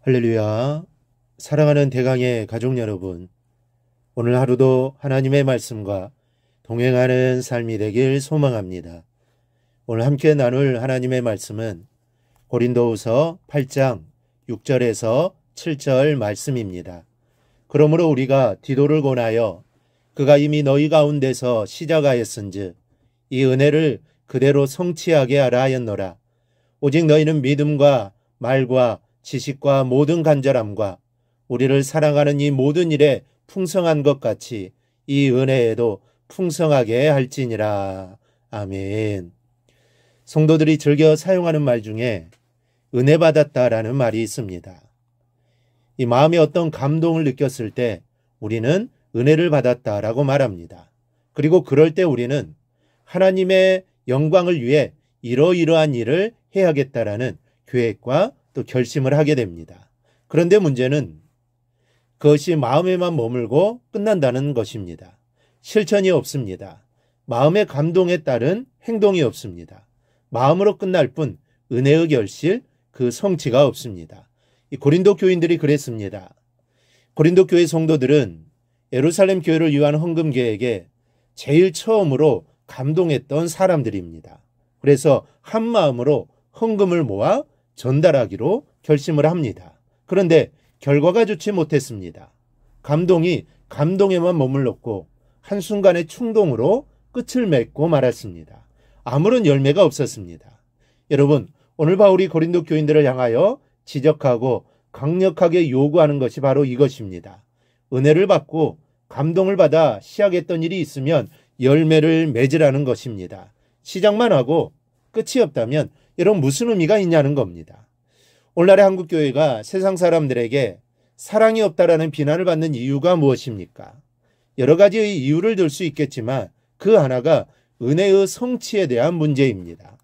할렐루야. 사랑하는 대강의 가족 여러분, 오늘 하루도 하나님의 말씀과 동행하는 삶이 되길 소망합니다. 오늘 함께 나눌 하나님의 말씀은 고린도후서 8장 6절에서 7절 말씀입니다. 그러므로 우리가 디도를 권하여 그가 이미 너희 가운데서 시작하였은즉 이 은혜를 그대로 성취하게 하라 하였노라. 오직 너희는 믿음과 말과 지식과 모든 간절함과 우리를 사랑하는 이 모든 일에 풍성한 것 같이 이 은혜에도 풍성하게 할지니라. 아멘. 성도들이 즐겨 사용하는 말 중에 은혜 받았다라는 말이 있습니다. 이 마음에 어떤 감동을 느꼈을 때 우리는 은혜를 받았다라고 말합니다. 그리고 그럴 때 우리는 하나님의 영광을 위해 이러이러한 일을 해야겠다라는 계획과 또 결심을 하게 됩니다. 그런데 문제는 그것이 마음에만 머물고 끝난다는 것입니다. 실천이 없습니다. 마음의 감동에 따른 행동이 없습니다. 마음으로 끝날 뿐 은혜의 결실, 그 성취가 없습니다. 이 고린도 교인들이 그랬습니다. 고린도 교회 성도들은 예루살렘 교회를 위한 헌금 계획에 제일 처음으로 감동했던 사람들입니다. 그래서 한 마음으로 헌금을 모아 전달하기로 결심을 합니다. 그런데 결과가 좋지 못했습니다. 감동이 감동에만 머물렀고 한순간의 충동으로 끝을 맺고 말았습니다. 아무런 열매가 없었습니다. 여러분, 오늘 바울이 고린도 교인들을 향하여 지적하고 강력하게 요구하는 것이 바로 이것입니다. 은혜를 받고 감동을 받아 시작했던 일이 있으면 열매를 맺으라는 것입니다. 시작만 하고 끝이 없다면 여러분 무슨 의미가 있냐는 겁니다. 오늘날의 한국교회가 세상 사람들에게 사랑이 없다라는 비난을 받는 이유가 무엇입니까? 여러 가지의 이유를 들 수 있겠지만 그 하나가 은혜의 성취에 대한 문제입니다.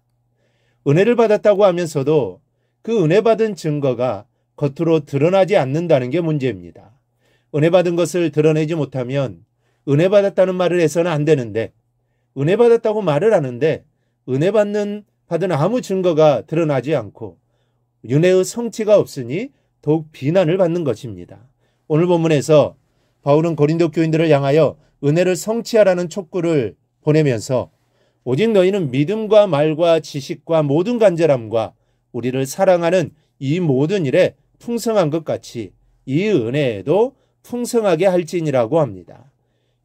은혜를 받았다고 하면서도 그 은혜 받은 증거가 겉으로 드러나지 않는다는 게 문제입니다. 은혜 받은 것을 드러내지 못하면 은혜 받았다는 말을 해서는 안 되는데 은혜 받았다고 말을 하는데 은혜 받은 아무 증거가 드러나지 않고 은혜의 성취가 없으니 더욱 비난을 받는 것입니다. 오늘 본문에서 바울은 고린도 교인들을 향하여 은혜를 성취하라는 촉구를 보내면서 오직 너희는 믿음과 말과 지식과 모든 간절함과 우리를 사랑하는 이 모든 일에 풍성한 것 같이 이 은혜에도 풍성하게 할지니라고 합니다.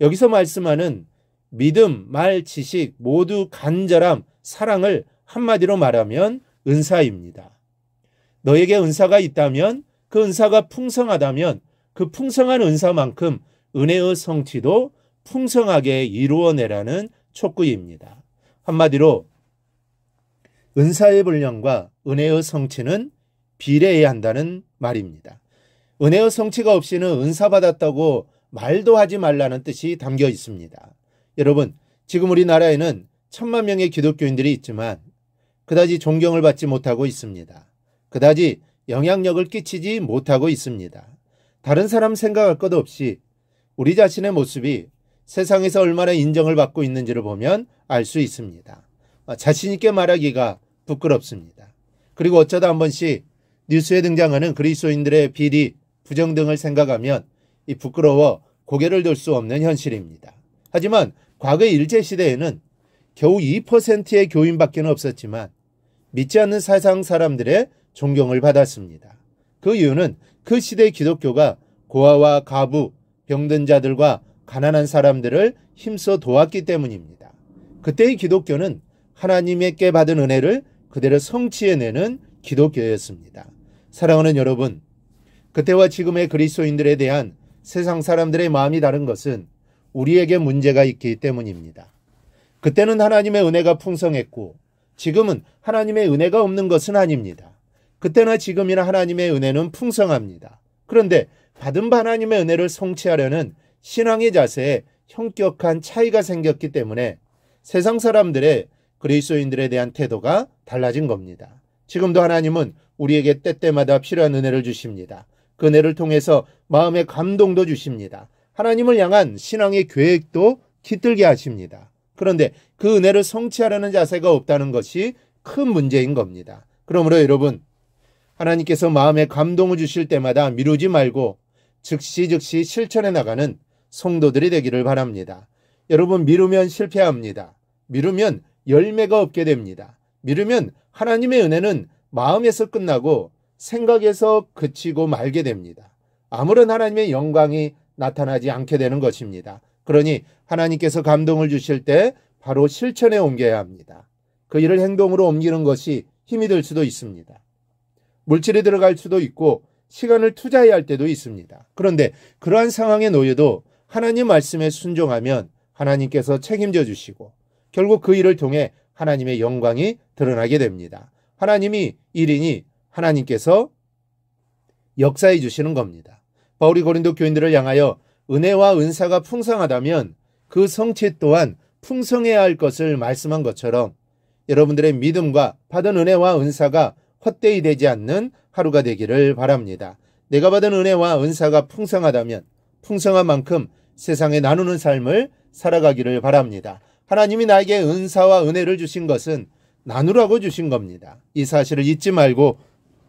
여기서 말씀하는 믿음, 말, 지식, 모두 간절함, 사랑을 한마디로 말하면 은사입니다. 너에게 은사가 있다면 그 은사가 풍성하다면 그 풍성한 은사만큼 은혜의 성취도 풍성하게 이루어내라는 촉구입니다. 한마디로 은사의 분량과 은혜의 성취는 비례해야 한다는 말입니다. 은혜의 성취가 없이는 은사 받았다고 말도 하지 말라는 뜻이 담겨 있습니다. 여러분, 지금 우리나라에는 1,000만 명의 기독교인들이 있지만 그다지 존경을 받지 못하고 있습니다. 그다지 영향력을 끼치지 못하고 있습니다. 다른 사람 생각할 것 없이 우리 자신의 모습이 세상에서 얼마나 인정을 받고 있는지를 보면 알 수 있습니다. 자신 있게 말하기가 부끄럽습니다. 그리고 어쩌다 한 번씩 뉴스에 등장하는 그리스도인들의 비리, 부정 등을 생각하면 이 부끄러워 고개를 들 수 없는 현실입니다. 하지만 과거 일제시대에는 겨우 2%의 교인밖에 없었지만 믿지 않는 세상 사람들의 존경을 받았습니다. 그 이유는 그 시대의 기독교가 고아와 가부, 병든 자들과 가난한 사람들을 힘써 도왔기 때문입니다. 그때의 기독교는 하나님께 받은 은혜를 그대로 성취해내는 기독교였습니다. 사랑하는 여러분, 그때와 지금의 그리스도인들에 대한 세상 사람들의 마음이 다른 것은 우리에게 문제가 있기 때문입니다. 그때는 하나님의 은혜가 풍성했고 지금은 하나님의 은혜가 없는 것은 아닙니다. 그때나 지금이나 하나님의 은혜는 풍성합니다. 그런데 받은 하나님의 은혜를 성취하려는 신앙의 자세에 현격한 차이가 생겼기 때문에 세상 사람들의 그리스도인들에 대한 태도가 달라진 겁니다. 지금도 하나님은 우리에게 때때마다 필요한 은혜를 주십니다. 그 은혜를 통해서 마음의 감동도 주십니다. 하나님을 향한 신앙의 계획도 깃들게 하십니다. 그런데 그 은혜를 성취하려는 자세가 없다는 것이 큰 문제인 겁니다. 그러므로 여러분, 하나님께서 마음에 감동을 주실 때마다 미루지 말고 즉시 실천해 나가는 성도들이 되기를 바랍니다. 여러분, 미루면 실패합니다. 미루면 열매가 없게 됩니다. 미루면 하나님의 은혜는 마음에서 끝나고 생각에서 그치고 말게 됩니다. 아무런 하나님의 영광이 나타나지 않게 되는 것입니다. 그러니 하나님께서 감동을 주실 때 바로 실천에 옮겨야 합니다. 그 일을 행동으로 옮기는 것이 힘이 들 수도 있습니다. 물질이 들어갈 수도 있고 시간을 투자해야 할 때도 있습니다. 그런데 그러한 상황에 놓여도 하나님 말씀에 순종하면 하나님께서 책임져 주시고 결국 그 일을 통해 하나님의 영광이 드러나게 됩니다. 하나님이 일이니 하나님께서 역사해 주시는 겁니다. 바울이 고린도 교인들을 향하여 은혜와 은사가 풍성하다면 그 성취 또한 풍성해야 할 것을 말씀한 것처럼 여러분들의 믿음과 받은 은혜와 은사가 헛되이 되지 않는 하루가 되기를 바랍니다. 내가 받은 은혜와 은사가 풍성하다면 풍성한 만큼 세상에 나누는 삶을 살아가기를 바랍니다. 하나님이 나에게 은사와 은혜를 주신 것은 나누라고 주신 겁니다. 이 사실을 잊지 말고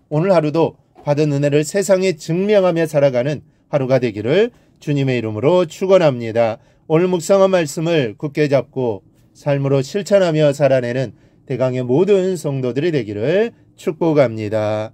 오늘 하루도 받은 은혜를 세상에 증명하며 살아가는 하루가 되기를 주님의 이름으로 축원합니다. 오늘 묵상한 말씀을 굳게 잡고 삶으로 실천하며 살아내는 대강의 모든 성도들이 되기를 축복합니다.